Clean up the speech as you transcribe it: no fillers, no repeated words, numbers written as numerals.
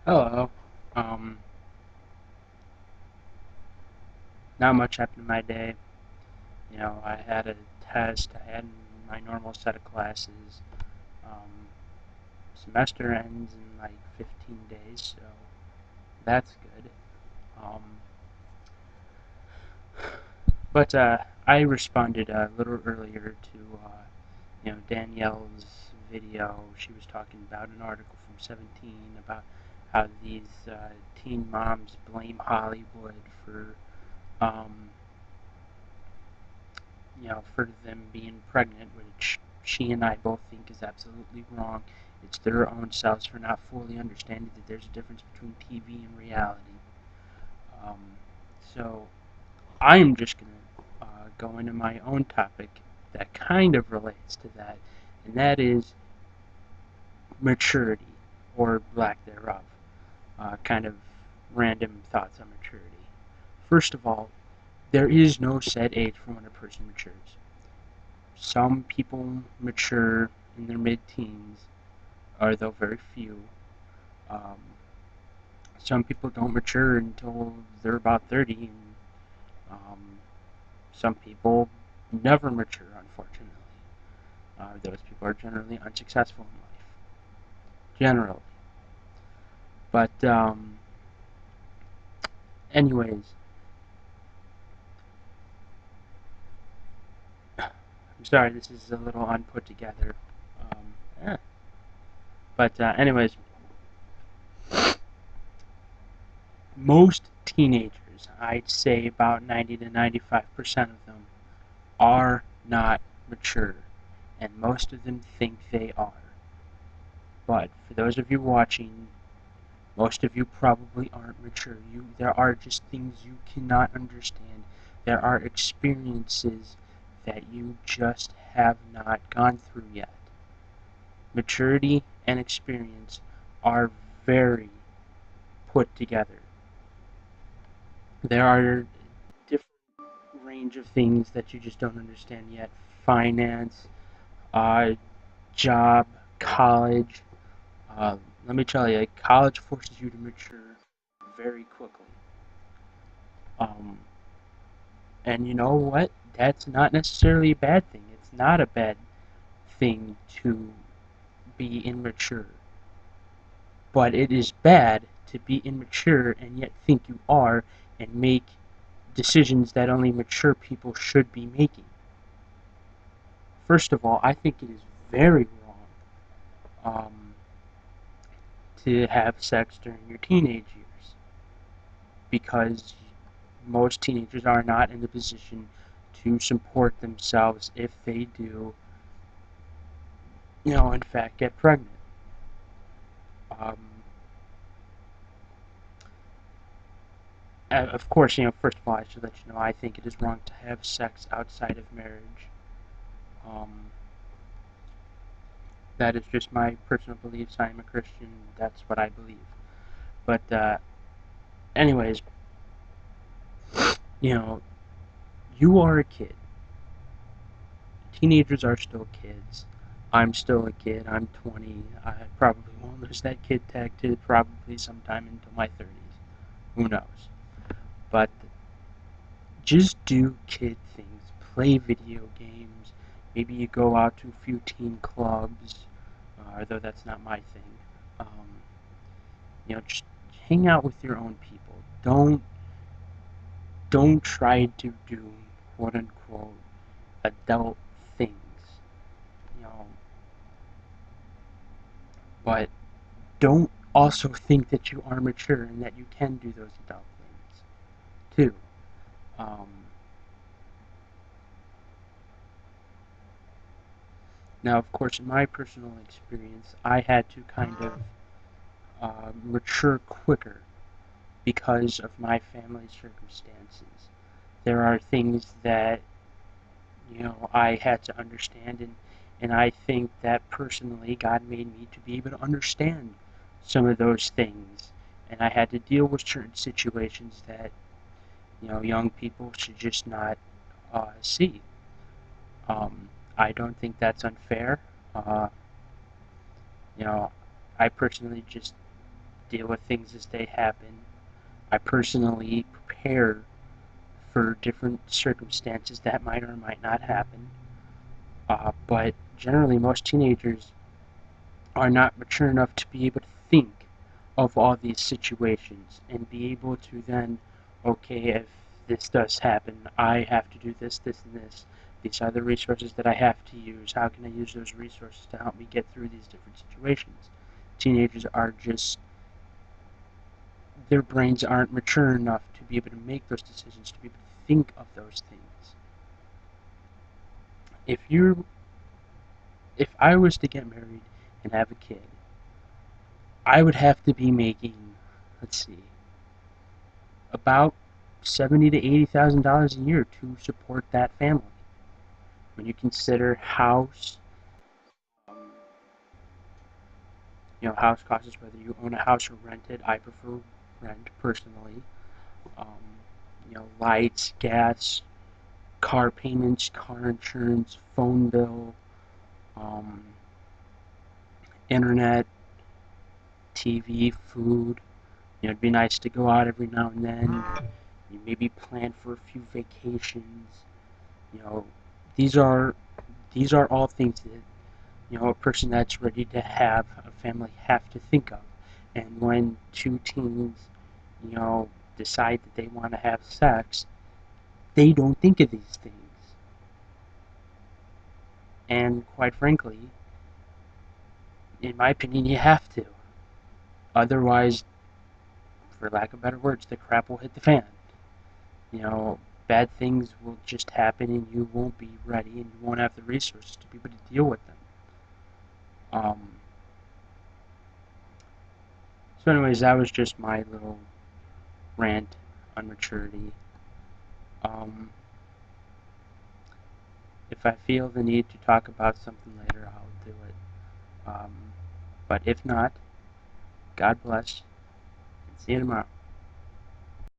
Hello. Um, Not much happened in my day. I had a test. I had my normal set of classes. Um, Semester ends in like 15 days, so that's good. Um, but I responded a little earlier to Danielle's video. She was talking about an article from 17 about how these teen moms blame Hollywood um, for them being pregnant, which she and I both think is absolutely wrong. It's their own selves for not fully understanding that there's a difference between TV and reality. Um, so I'm just going to go into my own topic that kind of relates to that, and that is maturity, or lack thereof. Kind of random thoughts on maturity. First of all, there is no set age for when a person matures. Some people mature in their mid-teens, although very few. Um, some people don't mature until they're about 30, and um, some people never mature, unfortunately. Those people are generally unsuccessful in life, generally. But anyways, I'm sorry, this is a little unput together. Um, eh. But anyways, most teenagers, I'd say about 90 to 95% of them, are not mature, and most of them think they are. But for those of you watching, most of you probably aren't mature. There are just things you cannot understand. There are experiences that you just have not gone through yet. Maturity and experience are very put together. There are different range of things that you just don't understand yet. Finance, uh, job, college. Uh, Let me tell you, college forces you to mature very quickly. Um, and you know what? That's not necessarily a bad thing. It's not a bad thing to be immature. But it is bad to be immature and yet think you are and make decisions that only mature people should be making. First of all, I think it is very wrong to have sex during your teenage years because most teenagers are not in the position to support themselves if they do, in fact, get pregnant. Um, of course, first of all, I should let you know I think it is wrong to have sex outside of marriage. Um, that is just my personal beliefs. I am a Christian. That's what I believe. But anyways, you know, you are a kid. Teenagers are still kids. I'm still a kid. I'm 20. I probably won't lose that kid tag to probably sometime into my 30s. Who knows? But just do kid things. Play video games. Maybe you go out to a few teen clubs, although that's not my thing. Um, just hang out with your own people. Don't try to do quote unquote adult things. You know, but don't also think that you are mature and that you can do those adult things too. Um, Now, of course, in my personal experience, I had to kind of mature quicker because of my family circumstances. There are things that I had to understand, and I think that personally God made me to be able to understand some of those things, and I had to deal with certain situations that young people should just not see. I don't think that's unfair. Uh, you know, I personally just deal with things as they happen. I personally prepare for different circumstances that might or might not happen. But generally, most teenagers are not mature enough to be able to think of all these situations and be able to then, okay, if this does happen, I have to do this, this, and this. These are the resources that I have to use. How can I use those resources to help me get through these different situations? Teenagers are just, their brains aren't mature enough to be able to make those decisions, to be able to think of those things. If I was to get married and have a kid, I would have to be making, let's see, about $70,000 to $80,000 a year to support that family. When you consider house, um, house costs, whether you own a house or rent it. I prefer rent personally. Um, lights, gas, car payments, car insurance, phone bill, um, internet, TV, food. It'd be nice to go out every now and then. You maybe plan for a few vacations. You know, these are all things that a person that's ready to have a family have to think of. And when two teens, decide that they want to have sex, they don't think of these things. And quite frankly, in my opinion, you have to. Otherwise, for lack of better words, the crap will hit the fan. Bad things will just happen and you won't be ready and you won't have the resources to be able to deal with them. So anyways, that was just my little rant on maturity. If I feel the need to talk about something later, I'll do it. But if not, God bless, and see you tomorrow.